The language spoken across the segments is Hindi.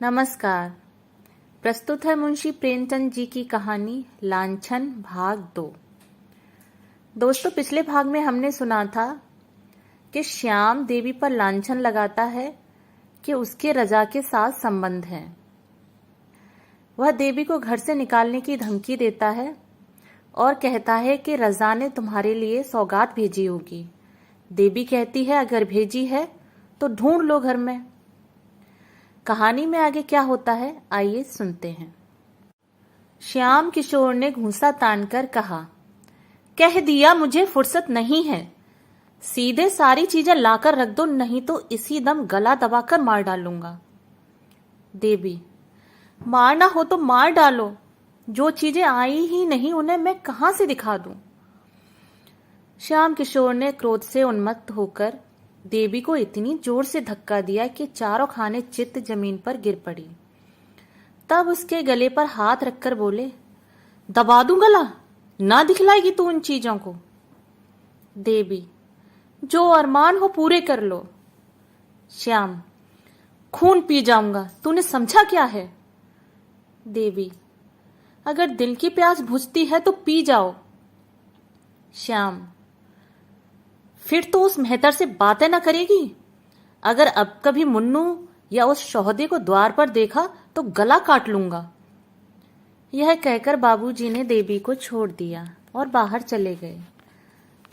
नमस्कार। प्रस्तुत है मुंशी प्रेमचंद जी की कहानी लांछन भाग 2। दोस्तों, पिछले भाग में हमने सुना था कि श्याम देवी पर लांछन लगाता है कि उसके रजा के साथ संबंध है। वह देवी को घर से निकालने की धमकी देता है और कहता है कि रजा ने तुम्हारे लिए सौगात भेजी होगी। देवी कहती है अगर भेजी है तो ढूंढ लो घर में। कहानी में आगे क्या होता है आइए सुनते हैं। श्याम किशोर ने घूंसा तानकर कहा, कह दिया मुझे फुर्सत नहीं है, सीधे सारी चीजें लाकर रख दो, नहीं तो इसी दम गला दबाकर मार डालूंगा। देवी, मारना हो तो मार डालो, जो चीजें आई ही नहीं उन्हें मैं कहां से दिखा दूं। श्याम किशोर ने क्रोध से उन्मत्त होकर देवी को इतनी जोर से धक्का दिया कि चारों खाने चित्त जमीन पर गिर पड़ी। तब उसके गले पर हाथ रखकर बोले, दबा दूं गला, ना दिखलाएगी तू उन चीजों को। देवी, जो अरमान हो पूरे कर लो। श्याम, खून पी जाऊंगा, तूने समझा क्या है। देवी, अगर दिल की प्यास बुझती है तो पी जाओ। श्याम, फिर तो उस मेहतर से बातें न करेगी। अगर अब कभी मुन्नू या उस शौहदे को द्वार पर देखा तो गला काट लूंगा। यह कहकर बाबूजी ने देवी को छोड़ दिया और बाहर चले गए।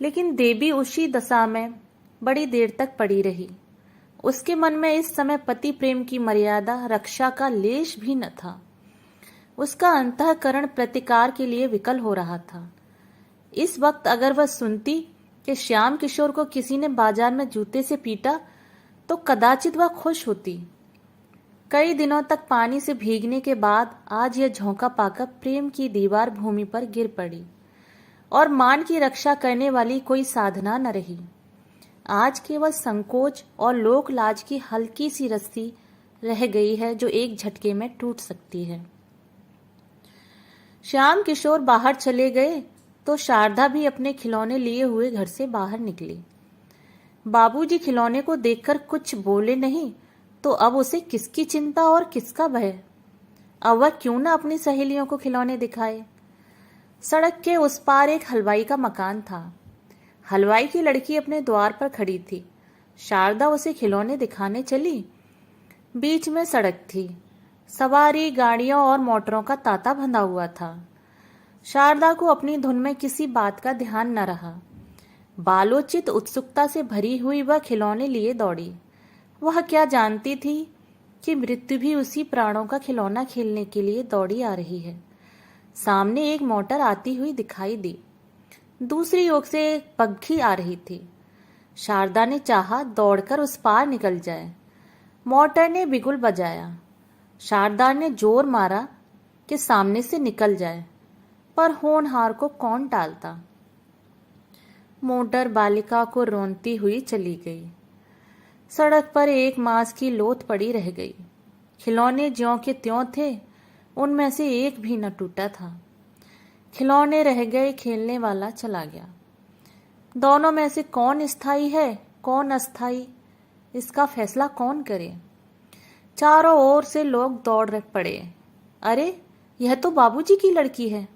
लेकिन देवी उसी दशा में बड़ी देर तक पड़ी रही। उसके मन में इस समय पति प्रेम की मर्यादा रक्षा का लेश भी न था। उसका अंतःकरण प्रतिकार के लिए विकल हो रहा था। इस वक्त अगर वह सुनती कि श्याम किशोर को किसी ने बाजार में जूते से पीटा तो कदाचित वह खुश होती। कई दिनों तक पानी से भीगने के बाद आज यह झोंका पाकर प्रेम की दीवार भूमि पर गिर पड़ी और मान की रक्षा करने वाली कोई साधना न रही। आज केवल संकोच और लोक लाज की हल्की सी रस्सी रह गई है जो एक झटके में टूट सकती है। श्याम किशोर बाहर चले गए तो शारदा भी अपने खिलौने लिए हुए घर से बाहर निकली। बाबूजी खिलौने को देखकर कुछ बोले नहीं तो अब उसे किसकी चिंता और किसका भय। अब वह क्यों न अपनी सहेलियों को खिलौने दिखाए। सड़क के उस पार एक हलवाई का मकान था। हलवाई की लड़की अपने द्वार पर खड़ी थी। शारदा उसे खिलौने दिखाने चली। बीच में सड़क थी। सवारी गाड़ियों और मोटरों का तांता बंधा हुआ था। शारदा को अपनी धुन में किसी बात का ध्यान न रहा। बालोचित उत्सुकता से भरी हुई वह खिलौने लिए दौड़ी। वह क्या जानती थी कि मृत्यु भी उसी प्राणों का खिलौना खेलने के लिए दौड़ी आ रही है। सामने एक मोटर आती हुई दिखाई दी। दूसरी ओर से एक पग्घी आ रही थी। शारदा ने चाहा दौड़कर उस पार निकल जाए। मोटर ने बिगुल बजाया। शारदा ने जोर मारा कि सामने से निकल जाए, पर होनहार को कौन टालता। मोटर बालिका को रोनती हुई चली गई। सड़क पर एक मांस की लोथ पड़ी रह गई। खिलौने ज्यों के त्यों थे, उनमें से एक भी न टूटा था। खिलौने रह गए, खेलने वाला चला गया। दोनों में से कौन स्थायी है कौन अस्थायी, इसका फैसला कौन करे। चारों ओर से लोग दौड़ पड़े। अरे, यह तो बाबूजी की लड़की है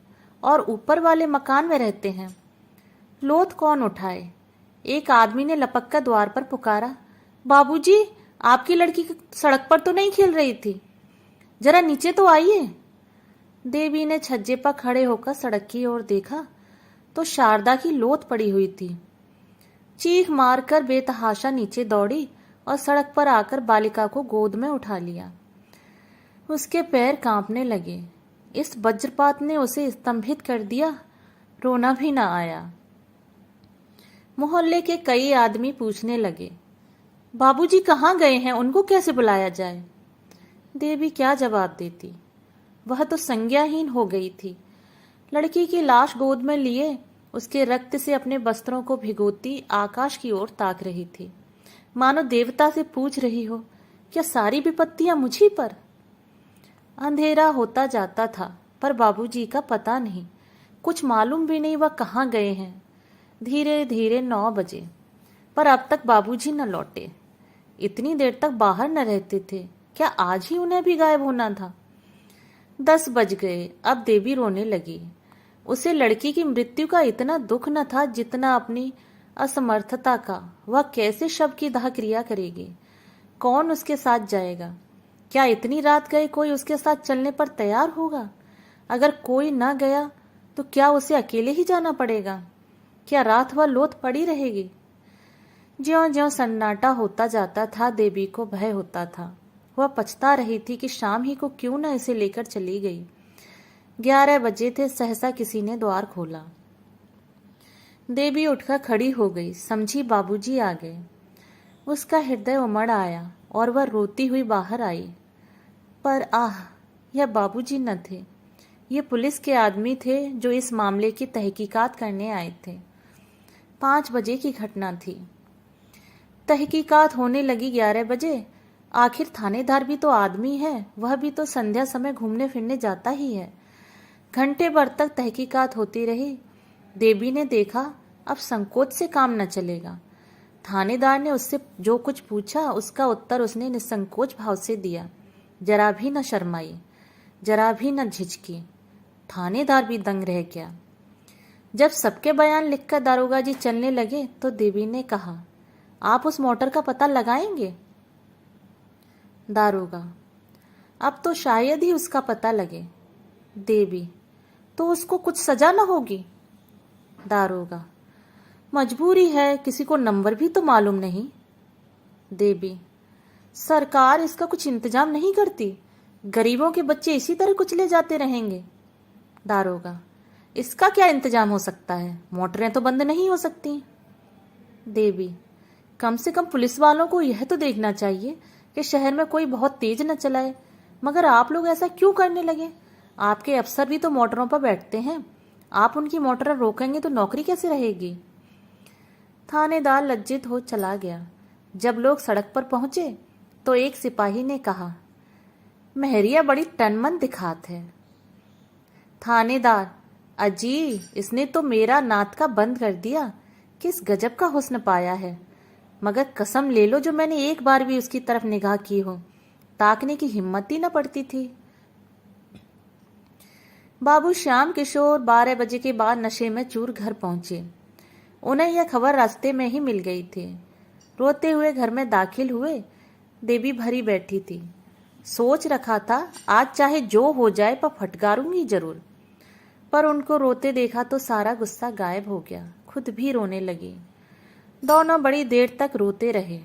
और ऊपर वाले मकान में रहते हैं। लोथ कौन उठाए। एक आदमी ने लपक कर द्वार पर पुकारा, बाबूजी, आपकी लड़की सड़क पर तो नहीं खेल रही थी, जरा नीचे तो आइए। देवी ने छज्जे पर खड़े होकर सड़क की ओर देखा तो शारदा की लोथ पड़ी हुई थी। चीख मारकर बेतहाशा नीचे दौड़ी और सड़क पर आकर बालिका को गोद में उठा लिया। उसके पैर कांपने लगे। इस वज्रपात ने उसे स्तंभित कर दिया। रोना भी न आया। मोहल्ले के कई आदमी पूछने लगे, बाबूजी कहाँ गए हैं, उनको कैसे बुलाया जाए। देवी क्या जवाब देती। वह तो संज्ञाहीन हो गई थी। लड़की की लाश गोद में लिए उसके रक्त से अपने वस्त्रों को भिगोती आकाश की ओर ताक रही थी, मानो देवता से पूछ रही हो, क्या सारी विपत्तियां मुझी पर। अंधेरा होता जाता था पर बाबूजी का पता नहीं। कुछ मालूम भी नहीं वह कहाँ गए हैं। धीरे धीरे 9 बजे, पर अब तक बाबूजी न लौटे। इतनी देर तक बाहर न रहते थे। क्या आज ही उन्हें भी गायब होना था? 10 बज गए। अब देवी रोने लगी। उसे लड़की की मृत्यु का इतना दुख न था जितना अपनी असमर्थता का। वह कैसे शव की दाह क्रिया करेगी? कौन उसके साथ जाएगा? क्या इतनी रात गए कोई उसके साथ चलने पर तैयार होगा? अगर कोई न गया तो क्या उसे अकेले ही जाना पड़ेगा? क्या रात वह लोथ पड़ी रहेगी? ज्यों ज्यों सन्नाटा होता जाता था, देवी को भय होता था। वह पछता रही थी कि शाम ही को क्यों न इसे लेकर चली गई। 11 बजे थे। सहसा किसी ने द्वार खोला। देवी उठकर खड़ी हो गई। समझी बाबूजी आ गए। उसका हृदय उमड़ आया और वह रोती हुई बाहर आई। पर आह, यह बाबूजी न थे। ये पुलिस के आदमी थे जो इस मामले की तहकीकात करने आए थे। 5 बजे की घटना थी। तहकीकात होने लगी 11 बजे। आखिर थानेदार भी तो आदमी है, वह भी तो संध्या समय घूमने फिरने जाता ही है। घंटे भर तक तहकीकात होती रही। देवी ने देखा अब संकोच से काम न चलेगा। थानेदार ने उससे जो कुछ पूछा उसका उत्तर उसने निसंकोच भाव से दिया। जरा भी न शर्माई, जरा भी न झिझकी। थानेदार भी दंग रह गया। जब सबके बयान लिखकर दारोगा जी चलने लगे तो देवी ने कहा, आप उस मोटर का पता लगाएंगे? दारोगा, अब तो शायद ही उसका पता लगे। देवी, तो उसको कुछ सजा न होगी? दारोगा, मजबूरी है, किसी को नंबर भी तो मालूम नहीं। देवी, सरकार इसका कुछ इंतजाम नहीं करती? गरीबों के बच्चे इसी तरह कुचले जाते रहेंगे। दारोगा, इसका क्या इंतजाम हो सकता है? मोटरें तो बंद नहीं हो सकती। देवी, कम से कम पुलिस वालों को यह तो देखना चाहिए कि शहर में कोई बहुत तेज न चलाए। मगर आप लोग ऐसा क्यों करने लगे? आपके अफसर भी तो मोटरों पर बैठते हैं। आप उनकी मोटर रोकेंगे तो नौकरी कैसे रहेगी? थानेदार लज्जित हो चला गया। जब लोग सड़क पर पहुंचे तो एक सिपाही ने कहा, महरिया बड़ी टनमन दिखात है। थानेदार, अजी, इसने तो मेरा नात का बंद कर दिया। किस गजब का हुस्न पाया है। मगर कसम ले लो जो मैंने एक बार भी उसकी तरफ निगाह की हो, ताकने की हिम्मत ही न पड़ती थी। बाबू श्याम किशोर 12 बजे के बाद नशे में चूर घर पहुंचे। उन्हें यह खबर रास्ते में ही मिल गई थी। रोते हुए घर में दाखिल हुए। देवी भरी बैठी थी। सोच रखा था आज चाहे जो हो जाए पर फटकारूंगी जरूर। पर उनको रोते देखा तो सारा गुस्सा गायब हो गया। खुद भी रोने लगी। दोनों बड़ी देर तक रोते रहे।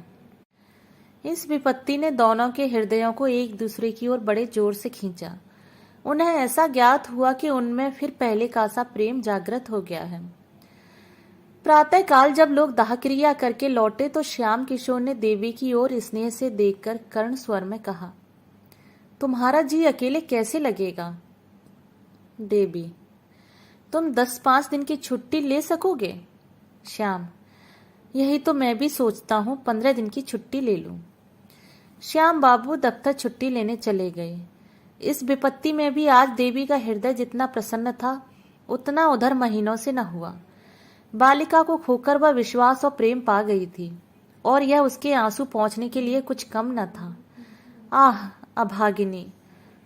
इस विपत्ति ने दोनों के हृदयों को एक दूसरे की ओर बड़े जोर से खींचा। उन्हें ऐसा ज्ञात हुआ कि उनमें फिर पहले का सा प्रेम जागृत हो गया है। प्रातः काल जब लोग दाह क्रिया करके लौटे तो श्याम किशोर ने देवी की ओर स्नेह से देखकर कर्ण स्वर में कहा, तुम्हारा जी अकेले कैसे लगेगा? देवी, तुम 10-5 दिन की छुट्टी ले सकोगे? श्याम, यही तो मैं भी सोचता हूं, 15 दिन की छुट्टी ले लूं। श्याम बाबू दफ्तर छुट्टी लेने चले गए। इस विपत्ति में भी आज देवी का हृदय जितना प्रसन्न था उतना उधर महीनों से न हुआ। बालिका को खोकर वह विश्वास और प्रेम पा गई थी और यह उसके आंसू पहुंचने के लिए कुछ कम न था। आह अभागिनी,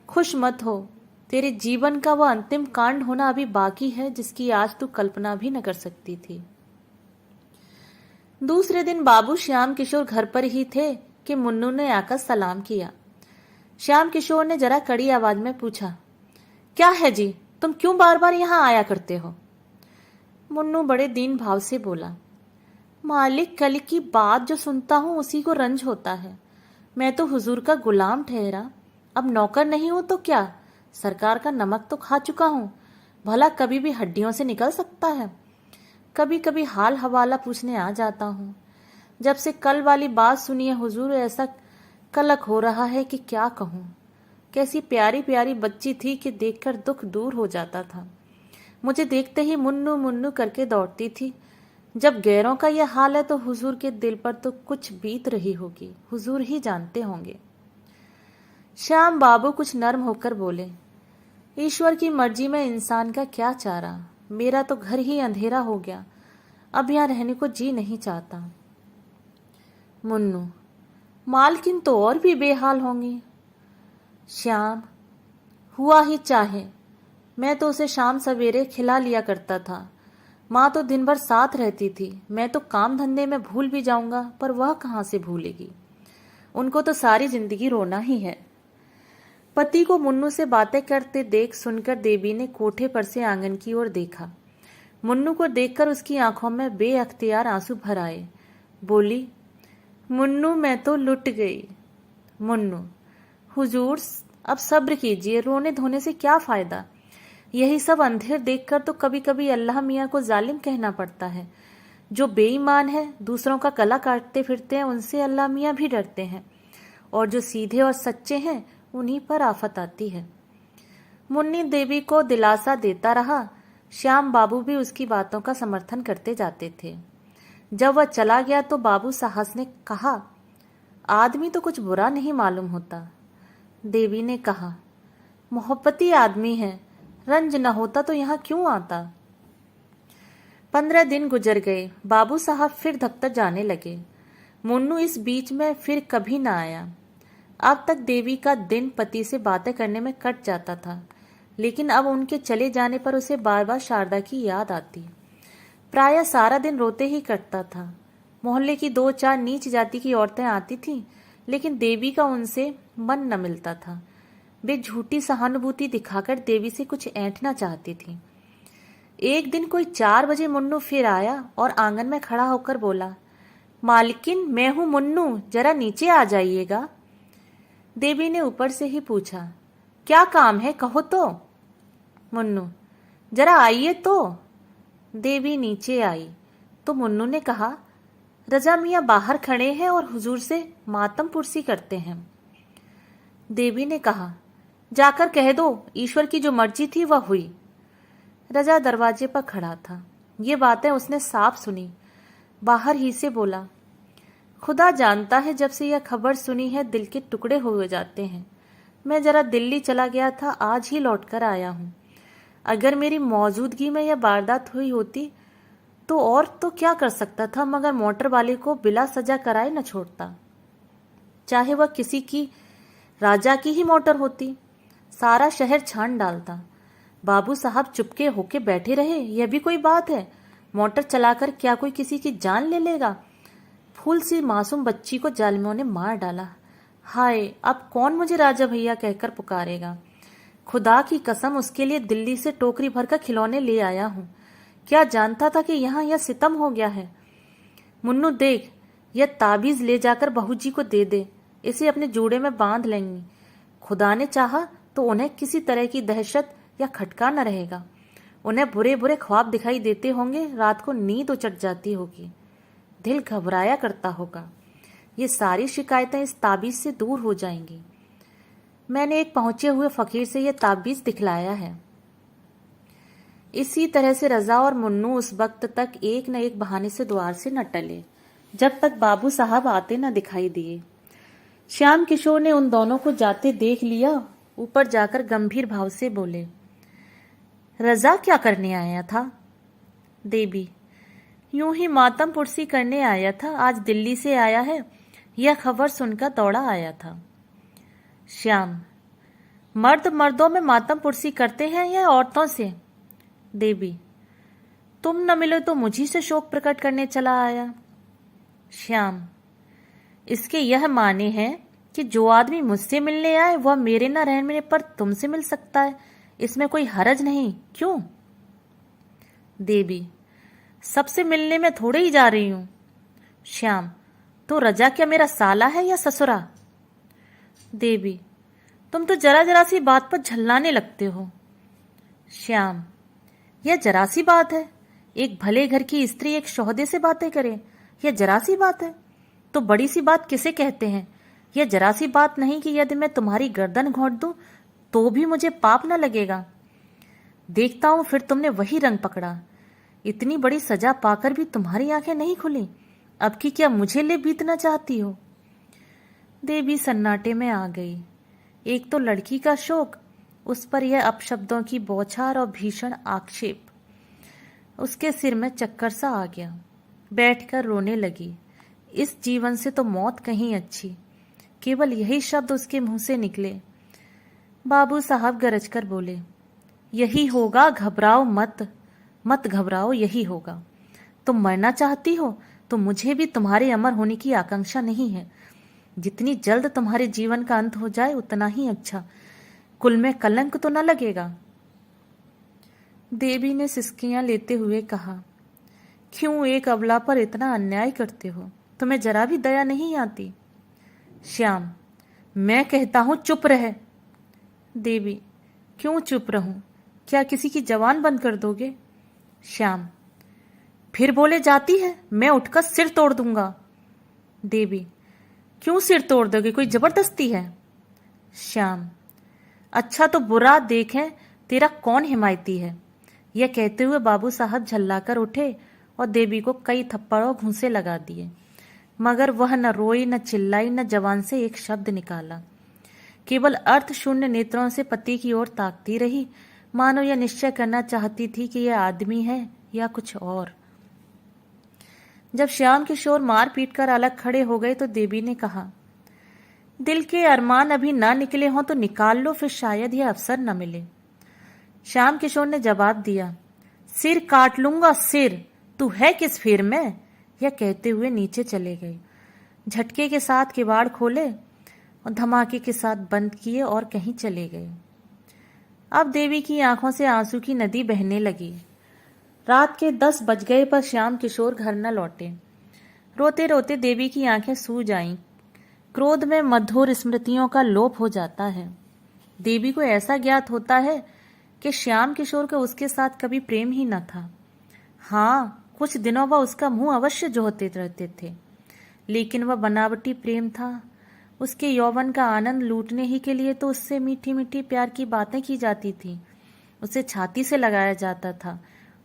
खुश मत हो। तेरे जीवन का वह अंतिम कांड होना अभी बाकी है जिसकी आज तू कल्पना भी न कर सकती थी। दूसरे दिन बाबू श्याम किशोर घर पर ही थे कि मुन्नू ने आकर सलाम किया। श्याम किशोर ने जरा कड़ी आवाज में पूछा, क्या है जी, तुम क्यों बार बार यहाँ आया करते हो? मुन्नू बड़े दीन भाव से बोला, मालिक, कल की बात जो सुनता हूँ उसी को रंज होता है। मैं तो हुजूर का गुलाम ठहरा, अब नौकर नहीं हूं तो क्या, सरकार का नमक तो खा चुका हूं। भला कभी भी हड्डियों से निकल सकता है। कभी कभी हाल हवाला पूछने आ जाता हूँ। जब से कल वाली बात सुनी है हुजूर, ऐसा कलक हो रहा है कि क्या कहूँ। कैसी प्यारी प्यारी बच्ची थी कि देखकर दुख दूर हो जाता था। मुझे देखते ही मुन्नू मुन्नू करके दौड़ती थी। जब गैरों का यह हाल है तो हुजूर के दिल पर तो कुछ बीत रही होगी, हुजूर ही जानते होंगे। श्याम बाबू कुछ नर्म होकर बोले, ईश्वर की मर्जी में इंसान का क्या चारा। मेरा तो घर ही अंधेरा हो गया, अब यहाँ रहने को जी नहीं चाहता। मुन्नू, मालकिन तो और भी बेहाल होंगी। श्याम, हुआ ही चाहे, मैं तो उसे शाम सवेरे खिला लिया करता था। माँ तो दिन भर साथ रहती थी। मैं तो काम धंधे में भूल भी जाऊंगा, पर वह कहाँ से भूलेगी। उनको तो सारी जिंदगी रोना ही है। पति को मुन्नू से बातें करते देख सुनकर देवी ने कोठे पर से आंगन की ओर देखा। मुन्नू को देखकर उसकी आंखों में बेअख्तियार आंसू भर आए। बोली, मुन्नू, मैं तो लुट गई। मुन्नू, हुजूर, अब सब्र कीजिए, रोने धोने से क्या फायदा। यही सब अंधेर देखकर तो कभी कभी अल्लाह मियाँ को जालिम कहना पड़ता है। जो बेईमान है, दूसरों का गला काटते फिरते हैं, उनसे अल्लाह मियाँ भी डरते हैं, और जो सीधे और सच्चे हैं उन्हीं पर आफत आती है। मुन्नी देवी को दिलासा देता रहा। श्याम बाबू भी उसकी बातों का समर्थन करते जाते थे। जब वह चला गया तो बाबू साहस ने कहा, आदमी तो कुछ बुरा नहीं मालूम होता। देवी ने कहा, मोहब्बती आदमी है, रंज न होता तो यहाँ क्यों आता। 15 दिन गुजर गए। बाबू साहब फिर दफ्तर जाने लगे। मुन्नू इस बीच में फिर कभी न आया। अब तक देवी का दिन पति से बातें करने में कट जाता था, लेकिन अब उनके चले जाने पर उसे बार बार शारदा की याद आती। प्रायः सारा दिन रोते ही कटता था। मोहल्ले की 2-4 नीच जाति की औरतें आती थीं, लेकिन देवी का उनसे मन न मिलता था। वे झूठी सहानुभूति दिखाकर देवी से कुछ ऐंठना चाहती थी। एक दिन कोई 4 बजे मुन्नू फिर आया और आंगन में खड़ा होकर बोला, मालकिन, मैं हूं मुन्नू, जरा नीचे आ जाइएगा। देवी ने ऊपर से ही पूछा, क्या काम है, कहो तो। मुन्नू, जरा आइए तो। देवी नीचे आई तो मुन्नू ने कहा, रजा मियाँ बाहर खड़े हैं और हुजूर से मातम पुरसी करते हैं। देवी ने कहा, जाकर कह दो, ईश्वर की जो मर्जी थी वह हुई। रजा दरवाजे पर खड़ा था। ये बातें उसने साफ सुनी। बाहर ही से बोला, खुदा जानता है, जब से यह खबर सुनी है दिल के टुकड़े हो जाते हैं। मैं जरा दिल्ली चला गया था, आज ही लौट कर आया हूँ। अगर मेरी मौजूदगी में यह वारदात हुई होती तो और तो क्या कर सकता था, मगर मोटर वाले को बिला सजा कराए न छोड़ता। चाहे वह किसी की राजा की ही मोटर होती, सारा शहर छान डालता। बाबू साहब चुपके होके बैठे रहे, यह भी कोई बात है। मोटर चलाकर क्या कोई किसी की जान ले लेगा। फूल सी मासूम बच्ची को जालिमों ने मार डाला। हाय, अब कौन मुझे राजा भैया कहकर पुकारेगा। खुदा की कसम, उसके लिए दिल्ली से टोकरी भरकर खिलौने ले आया हूँ। क्या जानता था कि यहाँ यह सितम हो गया है। मुन्नू देख, यह ताबीज ले जाकर बहू जी को दे दे, इसे अपने जूड़े में बांध लेंगी। खुदा ने चाहा तो उन्हें किसी तरह की दहशत या खटका न रहेगा। उन्हें बुरे बुरे ख्वाब दिखाई देते होंगे, रात को नींद उचट जाती होगी, दिल घबराया करता होगा। ये सारी शिकायतें इस ताबीज से दूर हो जाएंगी। मैंने एक पहुंचे हुए फकीर से यह ताबीज दिखलाया है। इसी तरह से रजा और मुन्नू उस वक्त तक एक न एक बहाने से द्वार से न टले, जब तक बाबू साहब आते न दिखाई दिए। श्याम किशोर ने उन दोनों को जाते देख लिया। ऊपर जाकर गंभीर भाव से बोले, रजा क्या करने आया था। देवी, यूं ही मातम पुरसी करने आया था, आज दिल्ली से आया है, यह खबर सुनकर दौड़ा आया था। श्याम, मर्द मर्दों में मातम पुरसी करते हैं या औरतों से। देवी, तुम न मिले तो मुझी से शोक प्रकट करने चला आया। श्याम, इसके यह माने हैं कि जो आदमी मुझसे मिलने आए वह मेरे न रहने पर तुमसे मिल सकता है, इसमें कोई हरज नहीं, क्यों। देवी, सबसे मिलने में थोड़े ही जा रही हूं। श्याम, तो रजा क्या मेरा साला है या ससुरा। देवी, तुम तो जरा जरा सी बात पर झल्लाने लगते हो। श्याम, यह जरा सी बात है, एक भले घर की स्त्री एक शौहदे से बातें करे, यह जरा सी बात है। तो बड़ी सी बात किसे कहते हैं। यह जरा सी बात नहीं कि यदि मैं तुम्हारी गर्दन घोंट दूं तो भी मुझे पाप न लगेगा। देखता हूं फिर तुमने वही रंग पकड़ा। इतनी बड़ी सजा पाकर भी तुम्हारी आंखें नहीं खुली, अब की क्या मुझे ले बीतना चाहती हो। देवी सन्नाटे में आ गई। एक तो लड़की का शोक, उस पर यह अपशब्दों की बौछार और भीषण आक्षेप। उसके सिर में चक्कर सा आ गया। बैठकर रोने लगी। इस जीवन से तो मौत कहीं अच्छी। केवल यही शब्द उसके मुंह से निकले। बाबू साहब गरज कर बोले, यही होगा, घबराओ मत, मत घबराओ, यही होगा। तुम मरना चाहती हो तो मुझे भी तुम्हारे अमर होने की आकांक्षा नहीं है। जितनी जल्द तुम्हारे जीवन का अंत हो जाए उतना ही अच्छा। कुल में कलंक तो न लगेगा। देवी ने सिसकियां लेते हुए कहा, क्यों एक अबला पर इतना अन्याय करते हो? तुम्हें जरा भी दया नहीं आती? श्याम, मैं कहता हूं चुप रहे। देवी, क्यों चुप रहूं? क्या किसी की जबान बंद कर दोगे? श्याम, फिर बोले जाती है, मैं उठकर सिर तोड़ दूंगा। देवी, क्यों सिर तोड़ दोगे? कोई जबरदस्ती है? श्याम, अच्छा तो बुरा देखें तेरा कौन हिमायती है। यह कहते हुए बाबू साहब झल्लाकर उठे और देवी को कई थप्पड़ और घूंसे लगा दिए, मगर वह न रोई, न चिल्लाई, न जबान से एक शब्द निकाला। केवल अर्थ शून्य नेत्रों से पति की ओर ताकती रही, मानो यह निश्चय करना चाहती थी कि यह आदमी है या कुछ और। जब श्याम किशोर मार पीट कर अलग खड़े हो गए तो देवी ने कहा, दिल के अरमान अभी ना निकले हों तो निकाल लो, फिर शायद यह अवसर न मिले। श्याम किशोर ने जवाब दिया, सिर काट लूंगा, सिर। तू है किस फिर में? यह कहते हुए नीचे चले गए। झटके के साथ किवाड़ खोले और धमाके के साथ बंद किए और कहीं चले गए। अब देवी की आंखों से आंसू की नदी बहने लगी। रात के 10 बज गए पर श्याम किशोर घर न लौटे। रोते रोते देवी की आंखें सूज आईं। क्रोध में मधुर स्मृतियों का लोप हो जाता है। देवी को ऐसा ज्ञात होता है कि श्याम किशोर का उसके साथ कभी प्रेम ही न था। हाँ, कुछ दिनों वह उसका मुंह अवश्य जोहते रहते थे, लेकिन वह बनावटी प्रेम था। उसके यौवन का आनंद लूटने ही के लिए तो उससे मीठी मीठी प्यार की बातें की जाती थी, उसे छाती से लगाया जाता था,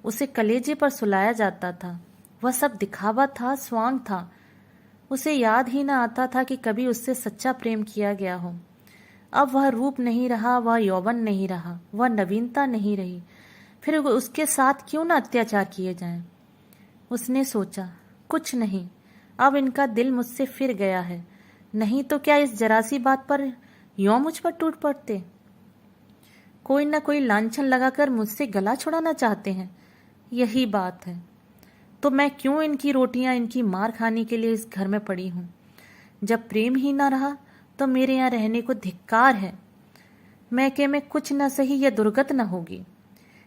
उसे कलेजे पर सुलाया जाता था। वह सब दिखावा था, स्वांग था। उसे याद ही न आता था कि कभी उससे सच्चा प्रेम किया गया हो। अब वह रूप नहीं रहा, वह यौवन नहीं रहा, वह नवीनता नहीं रही, फिर उसके साथ क्यों न अत्याचार किए जाएं? उसने सोचा, कुछ नहीं, अब इनका दिल मुझसे फिर गया है, नहीं तो क्या इस जरा सी बात पर यों मुझ पर टूट पड़ते? कोई न कोई लांछन लगाकर मुझसे गला छुड़ाना चाहते हैं, यही बात है। तो मैं क्यों इनकी रोटियां, इनकी मार खाने के लिए इस घर में पड़ी हूं? जब प्रेम ही ना रहा तो मेरे यहाँ रहने को धिक्कार है। मैके में कुछ न सही यह दुर्गत न होगी।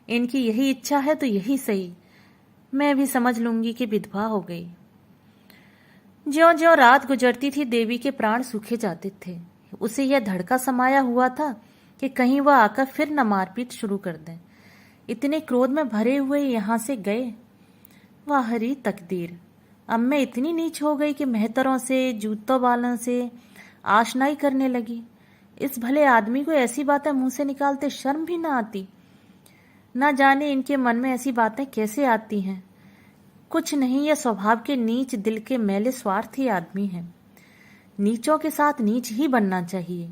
इनकी यही इच्छा है तो यही सही, मैं भी समझ लूंगी कि विधवा हो गई। ज्यों ज्यों रात गुजरती थी देवी के प्राण सूखे जाते थे। उसे यह धड़का समाया हुआ था कि कहीं वह आकर फिर न मारपीट शुरू कर दें। इतने क्रोध में भरे हुए यहां से गए। वाह हरी तकदीर, अब मैं इतनी नीच हो गई कि मेहतरों से, जूतों वालों से आशनाई करने लगी। इस भले आदमी को ऐसी बातें मुंह से निकालते शर्म भी ना आती। ना जाने इनके मन में ऐसी बातें कैसे आती हैं। कुछ नहीं, यह स्वभाव के नीच, दिल के मैले स्वार्थी आदमी हैं। नीचों के साथ नीच ही बनना चाहिए।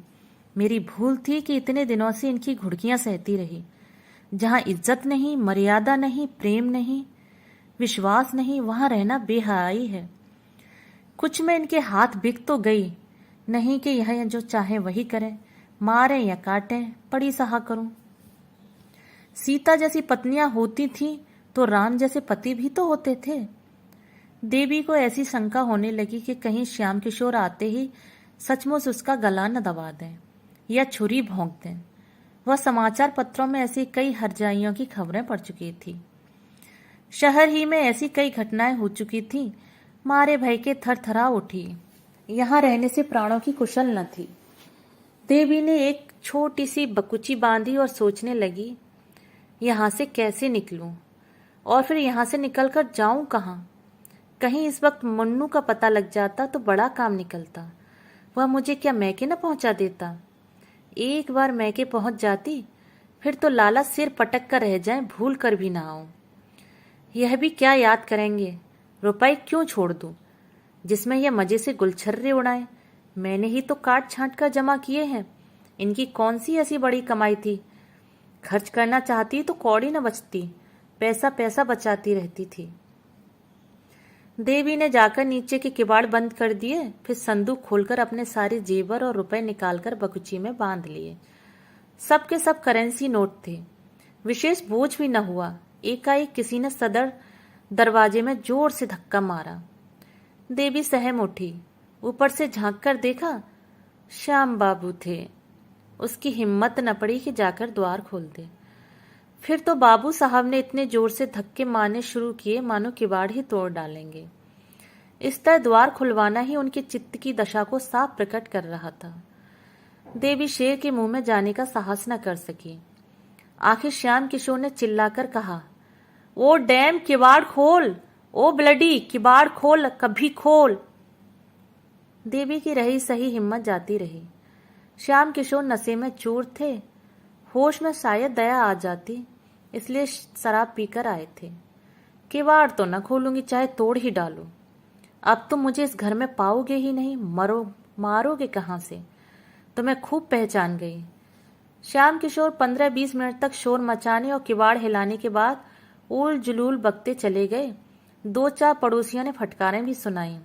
मेरी भूल थी कि इतने दिनों से इनकी घुड़कियां सहती रही। जहां इज्जत नहीं, मर्यादा नहीं, प्रेम नहीं, विश्वास नहीं, वहां रहना बेहयाई है। कुछ में इनके हाथ बिक तो गई, नहीं कि यह जो चाहे वही करें, मारें या काटें, पड़ी सहा करूं। सीता जैसी पत्नियां होती थीं तो राम जैसे पति भी तो होते थे। देवी को ऐसी शंका होने लगी कि कहीं श्याम किशोर आते ही सचमुच उसका गला न दबा दें या छुरी भोंक दें। वह समाचार पत्रों में ऐसी कई हरजाइयों की खबरें पढ़ चुकी थी। शहर ही में ऐसी कई घटनाएं हो चुकी थी, मारे भय के थरथरा उठी। यहां रहने से प्राणों की कुशल न थी। देवी ने एक छोटी सी बकुची बांधी और सोचने लगी, यहां से कैसे निकलूं और फिर यहां से निकलकर जाऊं कहां? कहीं इस वक्त मुन्नू का पता लग जाता तो बड़ा काम निकलता। वह मुझे क्या मैके न पहुंचा देता? एक बार मैके पहुंच जाती फिर तो लाला सिर पटक कर रह जाए, भूल कर भी ना आऊं। यह भी क्या याद करेंगे, रुपए क्यों छोड़ दूं जिसमें यह मजे से गुलछर्रे उड़ाएं। मैंने ही तो काट छांट कर जमा किए हैं, इनकी कौन सी ऐसी बड़ी कमाई थी? खर्च करना चाहती तो कौड़ी न बचती, पैसा पैसा बचाती रहती थी। देवी ने जाकर नीचे के किवाड़ बंद कर दिए, फिर संदूक खोलकर अपने सारे जेवर और रुपए निकालकर बकुची में बांध लिए। सब के सब करेंसी नोट थे। विशेष बोझ भी न हुआ। एकाएक किसी ने सदर दरवाजे में जोर से धक्का मारा। देवी सहम उठी। ऊपर से झांक कर देखा, श्याम बाबू थे। उसकी हिम्मत न पड़ी कि जाकर द्वार खोल दे। फिर तो बाबू साहब ने इतने जोर से धक्के मारने शुरू किए मानो किवाड़ ही तोड़ डालेंगे। इस तरह द्वार खुलवाना ही उनके चित्त की दशा को साफ प्रकट कर रहा था। देवी शेर के मुंह में जाने का साहस न कर सकी। आखिर श्याम किशोर ने चिल्लाकर कहा, ओ डैम किवाड़ खोल, ओ ब्लडी किवाड़ खोल, कभी खोल। देवी की रही सही हिम्मत जाती रही। श्याम किशोर नशे में चूर थे। होश में शायद दया आ जाती, इसलिए शराब पीकर आए थे। किवाड़ तो न खोलूंगी, चाहे तोड़ ही डालू। अब तुम मुझे इस घर में पाओगे ही नहीं। मारोगे कहां से? तो मैं खूब पहचान गई। श्याम किशोर 15-20 मिनट तक शोर मचाने और किवाड़ हिलाने के बाद उल जुलूल बकते चले गए। 2-4 पड़ोसियों ने फटकारें भी सुनाई।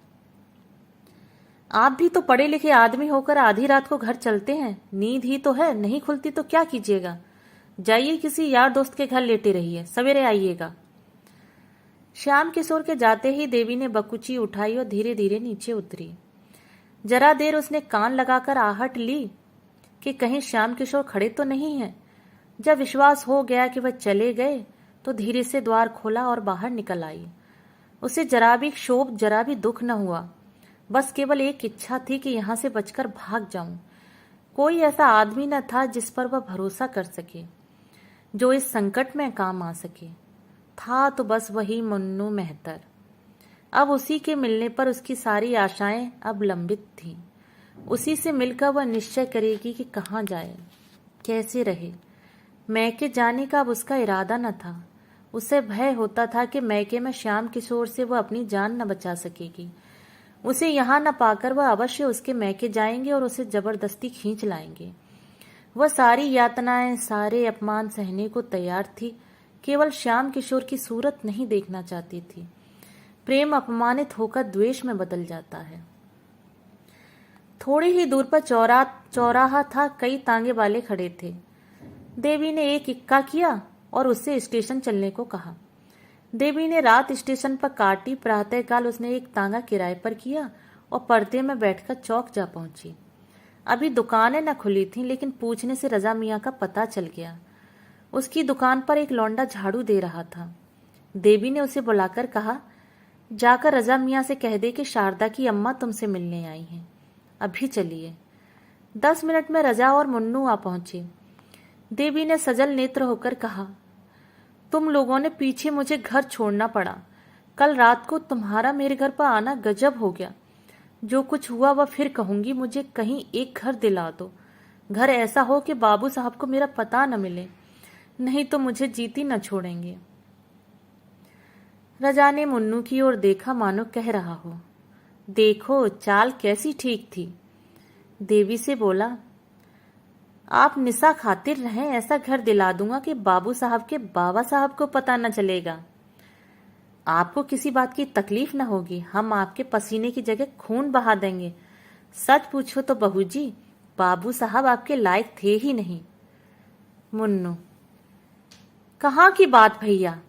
आप भी तो पढ़े लिखे आदमी होकर आधी रात को घर चलते हैं। नींद ही तो है, नहीं खुलती तो क्या कीजिएगा? जाइए किसी यार दोस्त के घर लेटे रहिए, सवेरे आइएगा। श्याम किशोर के जाते ही देवी ने बकुची उठाई और धीरे धीरे नीचे उतरी। जरा देर उसने कान लगाकर आहट ली कि कहीं श्याम किशोर खड़े तो नहीं हैं। जब विश्वास हो गया कि वह चले गए तो धीरे से द्वार खोला और बाहर निकल आई। उसे जरा भी क्षोभ, जरा भी दुख न हुआ। बस केवल एक इच्छा थी कि यहां से बचकर भाग जाऊं। कोई ऐसा आदमी न था जिस पर वह भरोसा कर सके, जो इस संकट में काम आ सके। था तो बस वही मुन्नू मेहतर। अब उसी के मिलने पर उसकी सारी आशाएं अब लंबित थीं। उसी से मिलकर वह निश्चय करेगी कि कहाँ जाए, कैसे रहे। मैके जाने का अब उसका इरादा न था। उसे भय होता था कि मैके में श्याम किशोर से वह अपनी जान न बचा सकेगी। उसे यहाँ न पाकर वह अवश्य उसके मैके जाएंगे और उसे जबरदस्ती खींच लाएंगे। वह सारी यातनाएं, सारे अपमान सहने को तैयार थी। केवल श्याम किशोर की सूरत नहीं देखना चाहती थी। प्रेम अपमानित होकर द्वेष में बदल जाता है। थोड़ी ही दूर पर चौराहा था। कई तांगे वाले खड़े थे। देवी ने एक इक्का किया और उससे स्टेशन चलने को कहा। देवी ने रात स्टेशन पर काटी। प्रातःकाल उसने एक तांगा किराए पर किया और पर्दे में बैठकर चौक जा पहुंची। अभी दुकानें न खुली थीं, लेकिन पूछने से रजा मियाँ का पता चल गया। उसकी दुकान पर एक लौंडा झाड़ू दे रहा था। देवी ने उसे बुलाकर कहा, जाकर रजा मियाँ से कह दे कि शारदा की अम्मा तुमसे मिलने आई हैं। अभी चलिए। 10 मिनट में रजा और मुन्नू आ पहुंचे। देवी ने सजल नेत्र होकर कहा, तुम लोगों ने पीछे मुझे घर छोड़ना पड़ा। कल रात को तुम्हारा मेरे घर पर आना गजब हो गया। जो कुछ हुआ वह फिर कहूंगी। मुझे कहीं एक घर दिला दो। घर ऐसा हो कि बाबू साहब को मेरा पता न मिले, नहीं तो मुझे जीती न छोड़ेंगे। रजा ने मुन्नू की ओर देखा, मानो कह रहा हो, देखो चाल कैसी ठीक थी। देवी से बोला, आप निशा खातिर रहें, ऐसा घर दिला दूंगा कि बाबू साहब के बाबा साहब को पता न चलेगा। आपको किसी बात की तकलीफ न होगी। हम आपके पसीने की जगह खून बहा देंगे। सच पूछो तो बहू जी, बाबू साहब आपके लायक थे ही नहीं। मुन्नू, कहाँ की बात भैया,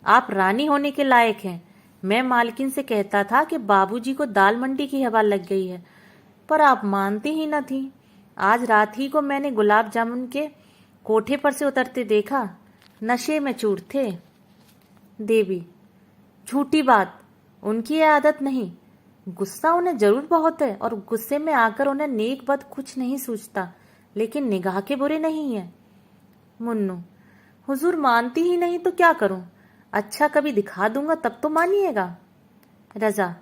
आप रानी होने के लायक हैं। मैं मालकिन से कहता था कि बाबूजी को दाल मंडी की हवा लग गई है, पर आप मानती ही न थी। आज रात ही को मैंने गुलाब जामुन के कोठे पर से उतरते देखा। नशे में चूर थे। देवी, झूठी बात, उनकी यह आदत नहीं। गुस्सा उन्हें जरूर बहुत है और गुस्से में आकर उन्हें नेक बद कुछ नहीं सूझता, लेकिन निगाह के बुरे नहीं है। मुन्नू, हुजूर मानती ही नहीं तो क्या करूं? अच्छा कभी दिखा दूंगा तब तो मानिएगा। रजा,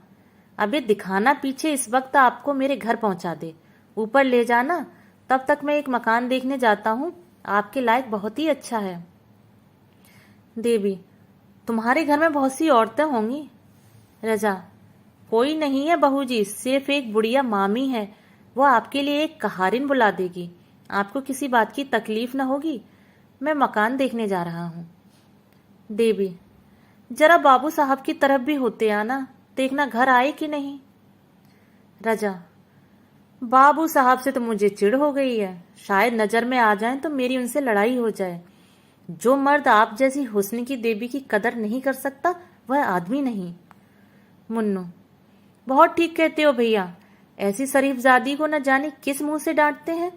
अबे दिखाना पीछे, इस वक्त आपको मेरे घर पहुंचा दे, ऊपर ले जाना। तब तक मैं एक मकान देखने जाता हूं, आपके लायक बहुत ही अच्छा है। देवी, तुम्हारे घर में बहुत सी औरतें होंगी। रजा, कोई नहीं है बहू जी, सिर्फ एक बुढ़िया मामी है। वो आपके लिए एक कहारिन बुला देगी। आपको किसी बात की तकलीफ न होगी। मैं मकान देखने जा रहा हूं। देवी, जरा बाबू साहब की तरफ भी होते आना, देखना घर आए कि नहीं। रजा, बाबू साहब से तो मुझे चिढ़ हो गई है, शायद नजर में आ जाएं तो मेरी उनसे लड़ाई हो जाए। जो मर्द आप जैसी हुस्न की देवी की कदर नहीं कर सकता वह आदमी नहीं। मुन्नू, बहुत ठीक कहते हो भैया, ऐसी शरीफजादी को न जाने किस मुंह से डांटते हैं।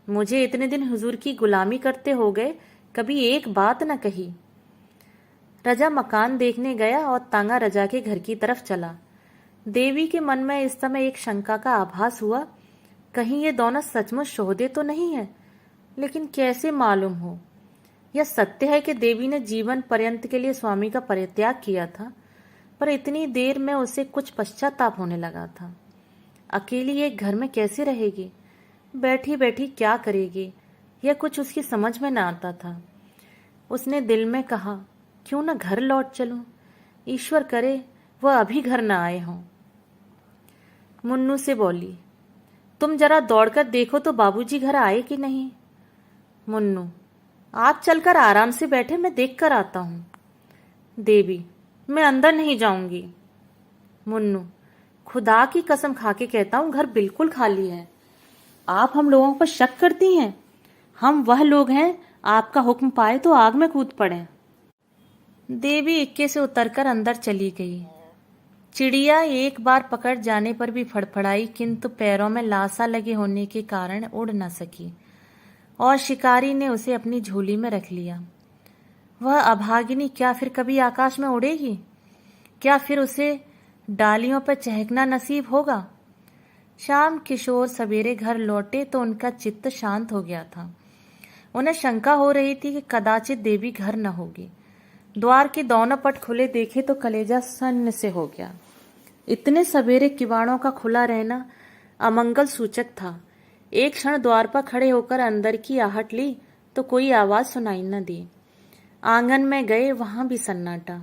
मुझे इतने दिन हुजूर की गुलामी करते हो गए, कभी एक बात न कही। रजा मकान देखने गया और तांगा रजा के घर की तरफ चला। देवी के मन में इस समय एक शंका का आभास हुआ, कहीं ये दोनों सचमुच शोहदे तो नहीं है। लेकिन कैसे मालूम हो? यह सत्य है कि देवी ने जीवन पर्यंत के लिए स्वामी का परित्याग किया था, पर इतनी देर में उसे कुछ पश्चाताप होने लगा था। अकेली एक घर में कैसे रहेगी? बैठी बैठी क्या करेगी? यह कुछ उसकी समझ में न आता था। उसने दिल में कहा, क्यों न घर लौट चलूं? ईश्वर करे वह अभी घर न आए हों। मुन्नू से बोली, तुम जरा दौड़कर देखो तो बाबूजी घर आए कि नहीं। मुन्नू, आप चलकर आराम से बैठे, मैं देख कर आता हूं। देवी, मैं अंदर नहीं जाऊंगी। मुन्नू, खुदा की कसम खा के कहता हूं घर बिल्कुल खाली है। आप हम लोगों पर शक करती हैं? हम वह लोग हैं आपका हुक्म पाए तो आग में कूद पड़े। देवी इक्के से उतरकर अंदर चली गई। चिड़िया एक बार पकड़ जाने पर भी फड़फड़ाई, किंतु पैरों में लासा लगे होने के कारण उड़ न सकी और शिकारी ने उसे अपनी झोली में रख लिया। वह अभागिनी क्या फिर कभी आकाश में उड़ेगी? क्या फिर उसे डालियों पर चहकना नसीब होगा? शाम किशोर सवेरे घर लौटे तो उनका चित्त शांत हो गया था। उन्हें शंका हो रही थी कि कदाचित देवी घर न होगी। द्वार के दोनों पट खुले देखे तो कलेजा सन्न से हो गया। इतने सवेरे किवाड़ों का खुला रहना अमंगल सूचक था। एक क्षण द्वार पर खड़े होकर अंदर की आहट ली तो कोई आवाज सुनाई न दी। आंगन में गए, वहां भी सन्नाटा।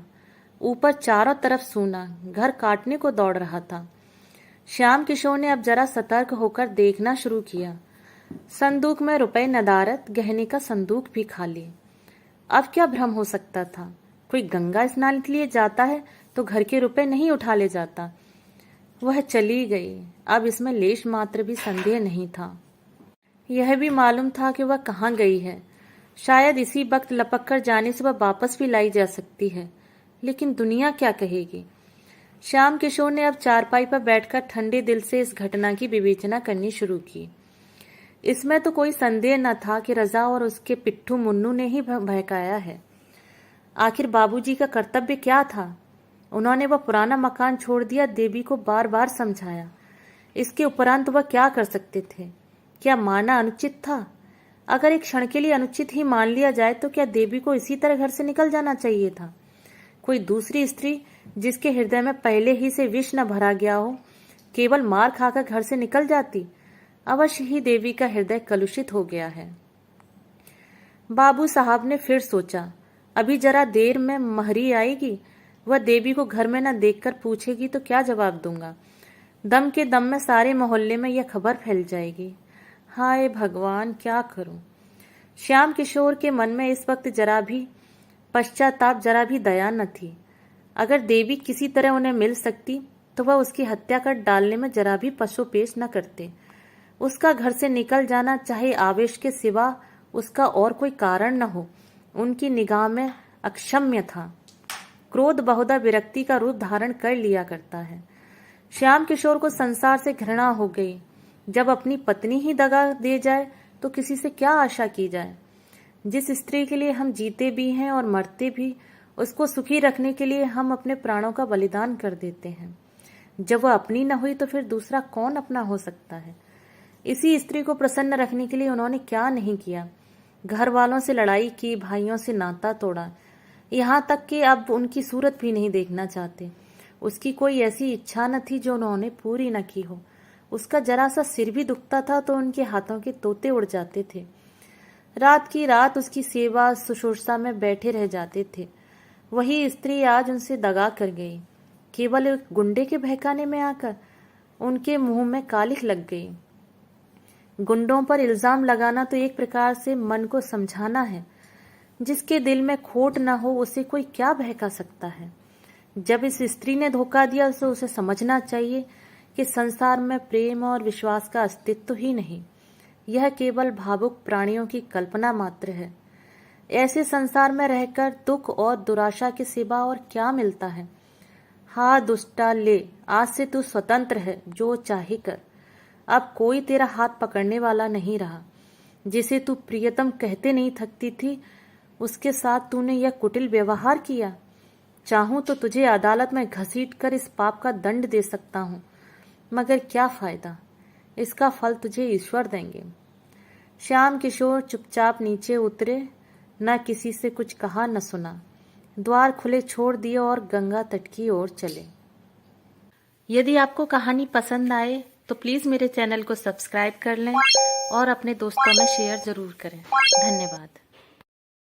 ऊपर चारों तरफ सूना, घर काटने को दौड़ रहा था। श्याम किशोर ने अब जरा सतर्क होकर देखना शुरू किया। संदूक में रुपए नदारत, गहने का संदूक भी खाली। अब क्या भ्रम हो सकता था? कोई गंगा स्नान के लिए जाता है तो घर के रुपए नहीं उठा ले जाता। वह चली गई, अब इसमें लेश मात्र भी संदेह नहीं था। यह भी मालूम था कि वह कहाँ गई है। शायद इसी वक्त लपक कर जाने से वह वापस भी लाई जा सकती है, लेकिन दुनिया क्या कहेगी? श्याम किशोर ने अब चारपाई पर बैठकर ठंडे दिल से इस घटना की विवेचना करनी शुरू की। इसमें तो कोई संदेह न था कि रजा और उसके पिट्ठू मुन्नू ने ही बहकाया है। आखिर बाबूजी का कर्तव्य क्या था? उन्होंने वह पुराना मकान छोड़ दिया, देवी को बार बार समझाया। इसके उपरांत वह क्या कर सकते थे? क्या माना अनुचित था? अगर एक क्षण के लिए अनुचित ही मान लिया जाए तो क्या देवी को इसी तरह घर से निकल जाना चाहिए था? कोई दूसरी स्त्री जिसके हृदय में पहले ही से विष न भरा गया हो, केवल मार खाकर घर से निकल जाती? अवश्य ही देवी का हृदय कलुषित हो गया है। बाबू साहब ने फिर सोचा, अभी जरा देर में महरी आएगी, वह देवी को घर में न देखकर पूछेगी तो क्या जवाब दूंगा? दम के दम में सारे मोहल्ले में यह खबर फैल जाएगी। हाय भगवान, क्या करूं? श्याम किशोर के मन में इस वक्त जरा भी पश्चाताप, जरा भी दया न थी। अगर देवी किसी तरह उन्हें मिल सकती तो वह उसकी हत्या कर डालने में जरा भी पशुपेश न करते। उसका घर से निकल जाना, चाहे आवेश के सिवा उसका और कोई कारण न हो, उनकी निगाह में अक्षम्य था। क्रोध बहुधा विरक्ति का रूप धारण कर लिया करता है। श्याम किशोर को संसार से घृणा हो गई। जब अपनी पत्नी ही दगा दे जाए तो किसी से क्या आशा की जाए? जिस स्त्री के लिए हम जीते भी हैं और मरते भी, उसको सुखी रखने के लिए हम अपने प्राणों का बलिदान कर देते हैं। जब वह अपनी न हुई तो फिर दूसरा कौन अपना हो सकता है? इसी स्त्री को प्रसन्न रखने के लिए उन्होंने क्या नहीं किया। घर वालों से लड़ाई की, भाइयों से नाता तोड़ा, यहाँ तक कि अब उनकी सूरत भी नहीं देखना चाहते। उसकी कोई ऐसी इच्छा न थी जो उन्होंने पूरी न की हो। उसका जरा सा सिर भी दुखता था तो उनके हाथों के तोते उड़ जाते थे। रात की रात उसकी सेवा शुश्रूषा में बैठे रह जाते थे। वही स्त्री आज उनसे दगा कर गई। केवल एक गुंडे के बहकाने में आकर उनके मुंह में कालिख लग गई। गुंडों पर इल्जाम लगाना तो एक प्रकार से मन को समझाना है। जिसके दिल में खोट न हो उसे कोई क्या बहका सकता है? जब इस स्त्री ने धोखा दिया तो उसे समझना चाहिए कि संसार में प्रेम और विश्वास का अस्तित्व ही नहीं, यह केवल भावुक प्राणियों की कल्पना मात्र है। ऐसे संसार में रहकर दुख और दुराशा के सिवा और क्या मिलता है। हाँ दुष्टा ले, आज से तू स्वतंत्र है, जो चाहे कर। अब कोई तेरा हाथ पकड़ने वाला नहीं रहा। जिसे तू प्रियतम कहते नहीं थकती थी, उसके साथ तूने यह कुटिल व्यवहार किया। चाहूं तो तुझे अदालत में घसीट कर इस पाप का दंड दे सकता हूं, मगर क्या फायदा, इसका फल तुझे ईश्वर देंगे। श्याम किशोर चुपचाप नीचे उतरे, न किसी से कुछ कहा न सुना, द्वार खुले छोड़ दिए और गंगा तट की ओर चले। यदि आपको कहानी पसंद आए तो प्लीज़ मेरे चैनल को सब्सक्राइब कर लें और अपने दोस्तों में शेयर ज़रूर करें। धन्यवाद।